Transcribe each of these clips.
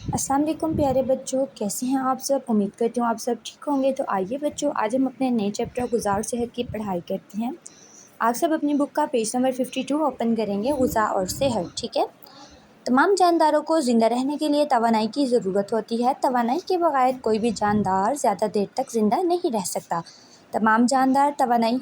अस्सलाम वालेकुम प्यारे बच्चों, कैसे हैं आप सब। उम्मीद करती हूँ आप सब ठीक होंगे। तो आइए बच्चों, आज हम अपने नए चैप्टर ग़िज़ा सेहत की पढ़ाई करते हैं। आप सब अपनी बुक का पेज नंबर 52 ओपन करेंगे। ग़िज़ा और सेहत, ठीक है। तमाम जानदारों को ज़िंदा रहने के लिए तवानाई की ज़रूरत होती है। तवानाई के बगैर कोई भी जानदार ज़्यादा देर तक ज़िंदा नहीं रह सकता। तमाम जानदार तवानाई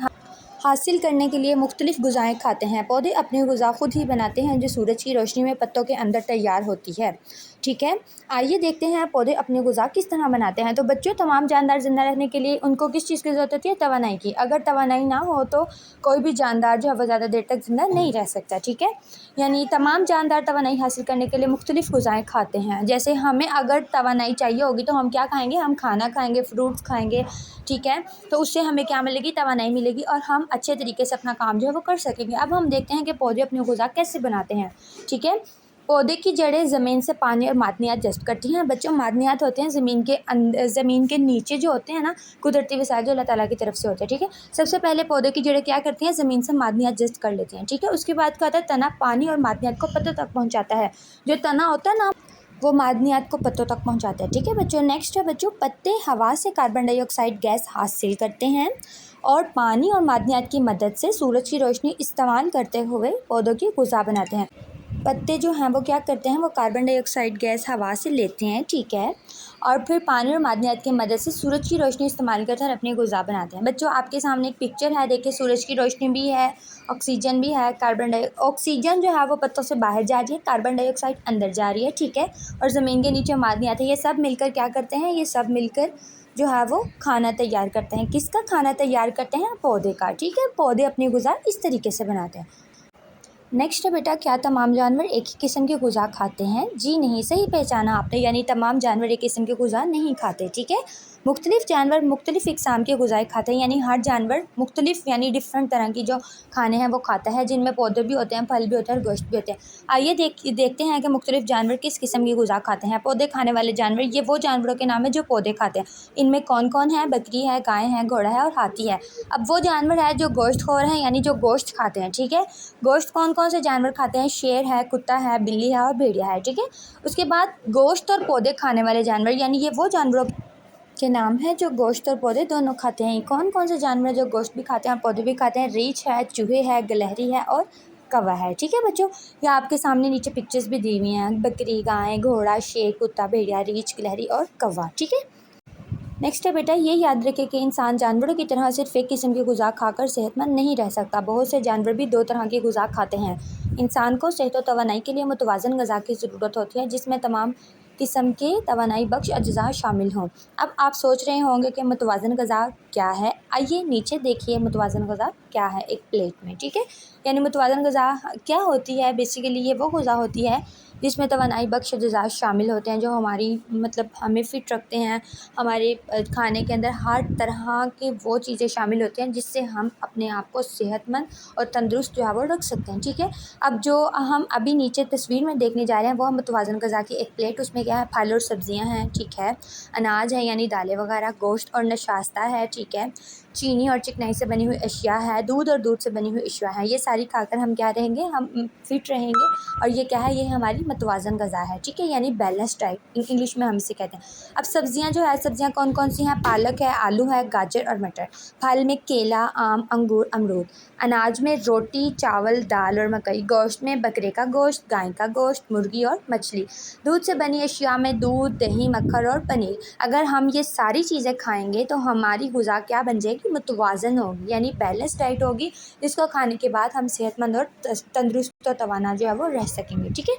हासिल करने के लिए मुख्तलिफ़ ग़िज़ाएँ खाते हैं। पौधे अपनी ग़िज़ा खुद ही बनाते हैं जो सूरज की रोशनी में पत्तों के अंदर तैयार होती है, ठीक है। आइए देखते हैं पौधे अपनी ग़िज़ा किस तरह बनाते हैं। तो बच्चों, तमाम जानदार ज़िंदा रहने के लिए उनको किस चीज़ की ज़रूरत होती है? तवानाई की। अगर तवानाई ना हो तो कोई भी जानदार जो है वो ज़्यादा देर तक ज़िंदा नहीं रह सकता, ठीक है। यानी तमाम जानदार तवानाई हासिल करने के लिए मुख्तलिफ़ ग़िज़ाएँ खाते हैं। जैसे हमें अगर तवानाई चाहिए होगी तो हम क्या खाएँगे? हम खाना खाएँगे, फ्रूट्स खाएँगे, ठीक है। तो उससे हमें क्या मिलेगी? तवानाई मिलेगी और हम अच्छे तरीके से अपना काम जो है वो कर सकेंगे। अब हम देखते हैं कि पौधे अपनी ग़िज़ा कैसे बनाते हैं, ठीक है। पौधे की जड़ें ज़मीन से पानी और मादनियात जज़्ब करती हैं। बच्चों, मादनियात होते हैं ज़मीन के नीचे जो होते हैं ना, कुदरती वसाइल जो अल्लाह ताला की तरफ से होते हैं, ठीक है। सबसे पहले पौधे की जड़ें क्या करती हैं? ज़मीन से मादनियात जज़्ब कर लेती हैं, ठीक है। उसके बाद क्या होता है? तना पानी और मादनियात को पत्तों तक पहुँचाता है। जो तना होता है ना, वो मादनियात को पत्तों तक पहुँचाता है, ठीक है बच्चों। नेक्स्ट है बच्चों, पत्ते हवा से कार्बन डाइऑक्साइड गैस हासिल करते हैं और पानी और मादनियात की मदद से सूरज की रोशनी इस्तेमाल करते हुए पौधों की ग़िज़ा बनाते हैं। पत्ते जो हैं वो क्या करते हैं? वो कार्बन डाइऑक्साइड गैस हवा से लेते हैं, ठीक है, और फिर पानी और मादनियात की मदद से सूरज की रोशनी इस्तेमाल करते हैं और अपनी ग़िज़ा बनाते हैं। बच्चों, आपके सामने एक पिक्चर है, देखिए सूरज की रोशनी भी है, ऑक्सीजन भी है। ऑक्सीजन जो है वो पत्तों से बाहर जा रही है, कार्बन डाइऑक्साइड अंदर जा रही है, ठीक है, और ज़मीन के नीचे मादनियात है। ये सब मिलकर क्या करते हैं? ये सब मिलकर जो है वो खाना तैयार करते हैं। किसका खाना तैयार करते हैं? पौधे का, ठीक है। पौधे अपनी ग़िज़ा इस तरीके से बनाते हैं। नेक्स्ट है बेटा, क्या तमाम जानवर एक ही किस्म की ग़िज़ा खाते हैं? जी नहीं, सही पहचाना आपने, यानी तमाम जानवर एक किस्म की ग़िज़ा नहीं खाते, ठीक है। मुख्तलिफ़ जानवर मुख्तलिफ़ इक़साम की ग़िज़ाएँ खाते हैं, यानी हर जानवर मुख्तलिफ़ यानी डिफरेंट तरह की जो खाने हैं वो खाता है, जिनमें पौधे भी होते हैं, फल भी होते हैं और गोश्त भी होते हैं। आइए देखते हैं कि मुख्तलिफ़ जानवर किस किस्म की ग़िज़ा खाते हैं। पौधे खाने वाले जानवर, ये वो जानवरों के नाम है जो पौधे खाते हैं। इनमें कौन कौन है? बकरी है, गाय है, घोड़ा है और हाथी है। अब वो जानवर है जो गोश्तखोर हैं, यानी जो गोश्त खाते हैं, ठीक है। गोश्त कौन कौन से जानवर खाते हैं? शेर है, कुत्ता है, बिल्ली है और भेड़िया है, ठीक है। उसके बाद गोश्त और पौधे खाने वाले जानवर, यानी ये वो जानवरों के नाम है जो गोश्त और पौधे दोनों खाते हैं। कौन कौन से जानवर जो गोश्त भी खाते हैं और पौधे भी खाते हैं? रीछ है, चूहे है, गिलहरी है और कौवा है, ठीक है बच्चों। या आपके सामने नीचे पिक्चर्स भी दी हुई हैं, बकरी, गाय, घोड़ा, शेर, कुत्ता, भेड़िया, रीछ, गिलहरी और कौवा, ठीक है। नेक्स्ट है बेटा, ये याद रखें कि इंसान जानवरों की तरह सिर्फ एक किस्म की ग़िज़ा खाकर सेहतमंद नहीं रह सकता। बहुत से जानवर भी दो तरह की ग़िज़ा खाते हैं। इंसान को सेहत और तवानाई के लिए मुतवाज़न ग़िज़ा की ज़रूरत होती है, जिसमें तमाम किस्म के तवानाई बख्श अज्जा शामिल हों। अब आप सोच रहे होंगे कि मुतवाज़न ग़िज़ा क्या है? आइए नीचे देखिए मुतवाज़न ग़िज़ा क्या है एक प्लेट में, ठीक है। यानी मुतवाज़न ग़िज़ा क्या होती है? बेसिकली ये वो ग़िज़ा होती है जिसमें तवानाई बख्श अज्जा शामिल होते हैं जो हमारी मतलब हमें फ़िट रखते हैं। हमारे खाने के अंदर हर तरह की वो चीज़ें शामिल होती हैं जिससे हम अपने आप को सेहतमंद और तंदुरुस्त जो है वो रख सकते हैं, ठीक है। अब जो हम अभी नीचे तस्वीर में देखने जा रहे हैं वो मुतवाज़न ग़िज़ा की एक प्लेट, उसमें क्या है? फल और सब्ज़ियाँ हैं, ठीक है, अनाज है यानी दालें वगैरह, गोश्त और नशास्ता है, ठीक है, चीनी और चिकनाई से बनी हुई अशिया है, दूध और दूध से बनी हुई अशिया है। ये सारी खाकर हम क्या रहेंगे? हम फिट रहेंगे। और ये क्या है? ये हमारी मुतवाज़न ग़िज़ा है, ठीक है, यानी बैलेंस डाइट इंग्लिश में हम इसे कहते हैं। अब सब्ज़ियाँ जो है, सब्ज़ियाँ कौन कौन सी हैं? पालक है, आलू है, गाजर और मटर। फल में केला, आम, अंगूर, अमरूद। अनाज में रोटी, चावल, दाल और मकई। गोश्त में बकरे का गोश्त, गाय का गोश्त, मुर्गी और मछली। दूध से बनी अशिया में दूध, दही, मक्खन और पनीर। अगर हम ये सारी चीज़ें खाएंगे तो हमारी ग़िज़ा क्या बन जाएगी? मुतवाज़न होगी, यानी बैलेंस डाइट होगी, जिसको खाने के बाद हम सेहतमंद और तंदुरुस्त और तवाना जो है वो रह सकेंगे, ठीक है।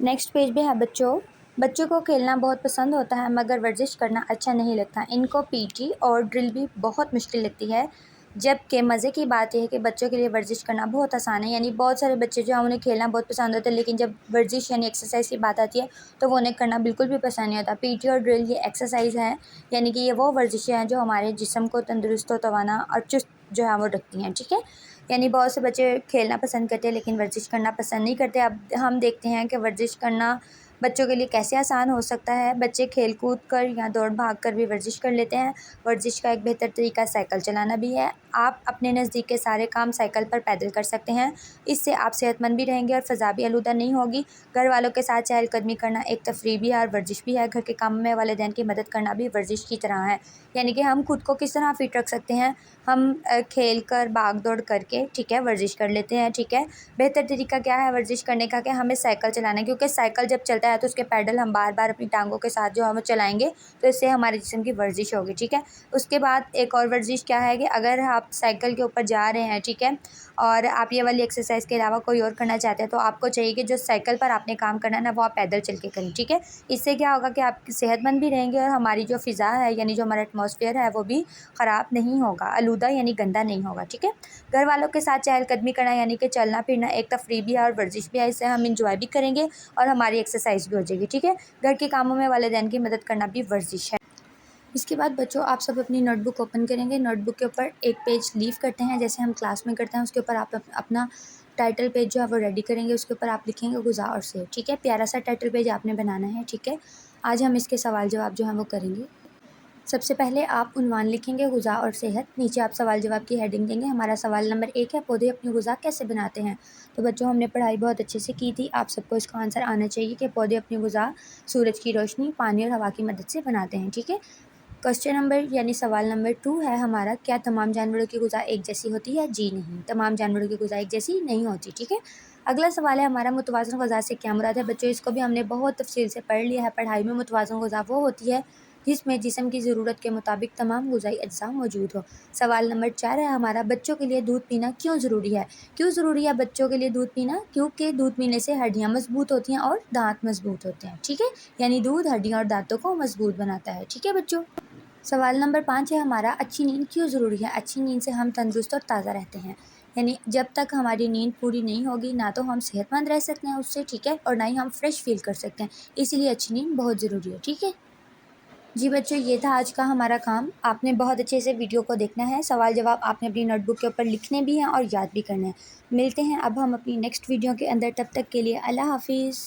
नेक्स्ट पेज पे है बच्चों, बच्चों को खेलना बहुत पसंद होता है मगर वर्जिश करना अच्छा नहीं लगता। इनको पीटी और ड्रिल भी बहुत मुश्किल लगती है, जबकि मज़े की बात यह है कि बच्चों के लिए वर्जिश करना बहुत आसान है। यानी बहुत सारे बच्चे जो हैं उन्हें खेलना बहुत पसंद होता है, लेकिन जब वर्जिश यानी एक्सरसाइज की बात आती है तो वो उन्हें करना बिल्कुल भी पसंद नहीं होता। पीटी और ड्रिल ये एक्सरसाइज है, यानी कि ये वो वर्जिशें हैं जो हमारे जिस्म को तंदुरुस्त और तवाना और चुस्त जो है वो रखती हैं, ठीक है। यानी बहुत से बच्चे खेलना पसंद करते हैं लेकिन वर्जिश करना पसंद नहीं करते। अब हम देखते हैं कि वर्जिश करना बच्चों के लिए कैसे आसान हो सकता है। बच्चे खेल कूद कर या दौड़ भाग कर भी वर्जिश कर लेते हैं। वर्जिश का एक बेहतर तरीका साइकिल चलाना भी है। आप अपने नज़दीक के सारे काम साइकिल पर पैदल कर सकते हैं। इससे आप सेहतमंद भी रहेंगे और फ़ज़ा भी आलूदा नहीं होगी। घर वालों के साथ चहलकदमी करना एक तफरीह भी है और वर्जिश भी है। घर के कामों में वालिदैन की मदद करना भी वर्जिश की तरह है। यानी कि हम खुद को किस तरह फ़िट रख सकते हैं, हम खेल कर भाग दौड़ करके, ठीक है, वर्जिश कर लेते हैं, ठीक है। बेहतर तरीका क्या है वर्जिश करने का, कि हमें साइकिल चलाना है, क्योंकि साइकिल जब चलता है तो उसके पैडल हम बार बार अपनी टांगों के साथ जो है वो चलाएंगे, तो इससे हमारे जिस्म की वर्जिश होगी, ठीक है। उसके बाद एक और वर्जिश क्या है कि अगर आप साइकिल के ऊपर जा रहे हैं, ठीक है, और आप ये वाली एक्सरसाइज के अलावा कोई और करना चाहते हैं, तो आपको चाहिए कि जो साइकिल पर आपने काम करना है ना, वो आप पैदल चल के करें, ठीक है। इससे क्या होगा कि आप सेहतमंद भी रहेंगे और हमारी जो फ़िज़ा है, यानी जो हमारा एटमॉस्फेयर है, वो भी ख़राब नहीं होगा, आलूदा यानी गंदा नहीं होगा, ठीक है। घर वालों के साथ चहलकदमी करना यानी कि चलना फिरना एक तफरीह भी है और वर्जिश भी है। इससे हम इंजॉय भी करेंगे और हमारी एक्सरसाइज भी हो जाएगी, ठीक है। घर के कामों में वालिदैन की मदद करना भी वर्जिश है। इसके बाद बच्चों आप सब अपनी नोटबुक ओपन करेंगे। नोटबुक के ऊपर एक पेज लीव करते हैं, जैसे हम क्लास में करते हैं। उसके ऊपर आप अपना टाइटल पेज जो है वो रेडी करेंगे। उसके ऊपर आप लिखेंगे गुज़ा और से, ठीक है। प्यारा सा टाइटल पेज आपने बनाना है, ठीक है। आज हम इसके सवाल जवाब जो हैं वो करेंगे। सबसे पहले आप उन्वान लिखेंगे गुज़ा और सेहत। नीचे आप सवाल जवाब की हेडिंग देंगे। हमारा सवाल नंबर 1 है, पौधे अपनी गुज़ा कैसे बनाते हैं। तो बच्चों हमने पढ़ाई बहुत अच्छे से की थी, आप सबको इसका आंसर आना चाहिए कि पौधे अपनी गुज़ा सूरज की रोशनी, पानी और हवा की मदद से बनाते हैं, ठीक है। क्वेश्चन नंबर यानी सवाल नंबर 2 है हमारा, क्या तमाम जानवरों की गुज़ा एक जैसी होती है। जी नहीं, तमाम जानवरों की गुज़ा एक जैसी नहीं होती, ठीक है। अगला सवाल है हमारा, मुतवाज़िन ग़िज़ा से क्या मुराद है। बच्चों इसको भी हमने बहुत तफसील से पढ़ लिया है पढ़ाई में। मुतवाज़िन ग़िज़ा वो होती है जिसमें जिस्म की ज़रूरत के मुताबिक तमाम ग़िज़ाई अज्जा मौजूद हो। सवाल नंबर 4 है हमारा, बच्चों के लिए दूध पीना क्यों ज़रूरी है। क्यों ज़रूरी है बच्चों के लिए दूध पीना, क्योंकि दूध पीने से हड्डियाँ मजबूत होती हैं और दांत मजबूत होते हैं, ठीक है। यानी दूध हड्डियाँ और दांतों को मजबूत बनाता है, ठीक है बच्चों। सवाल नंबर 5 है हमारा, अच्छी नींद क्यों ज़रूरी है। अच्छी नींद से हम तंदुरुस्त और ताज़ा रहते हैं। यानी जब तक हमारी नींद पूरी नहीं होगी, ना तो हम सेहतमंद रह सकते हैं उससे, ठीक है, और ना ही हम फ्रेश फील कर सकते हैं। इसीलिए अच्छी नींद बहुत ज़रूरी है, ठीक है। जी बच्चों, ये था आज का हमारा काम। आपने बहुत अच्छे से वीडियो को देखना है। सवाल जवाब आपने अपनी नोटबुक के ऊपर लिखने भी हैं और याद भी करने हैं। मिलते हैं अब हम अपनी नेक्स्ट वीडियो के अंदर। तब तक के लिए अल्लाह हाफिज़।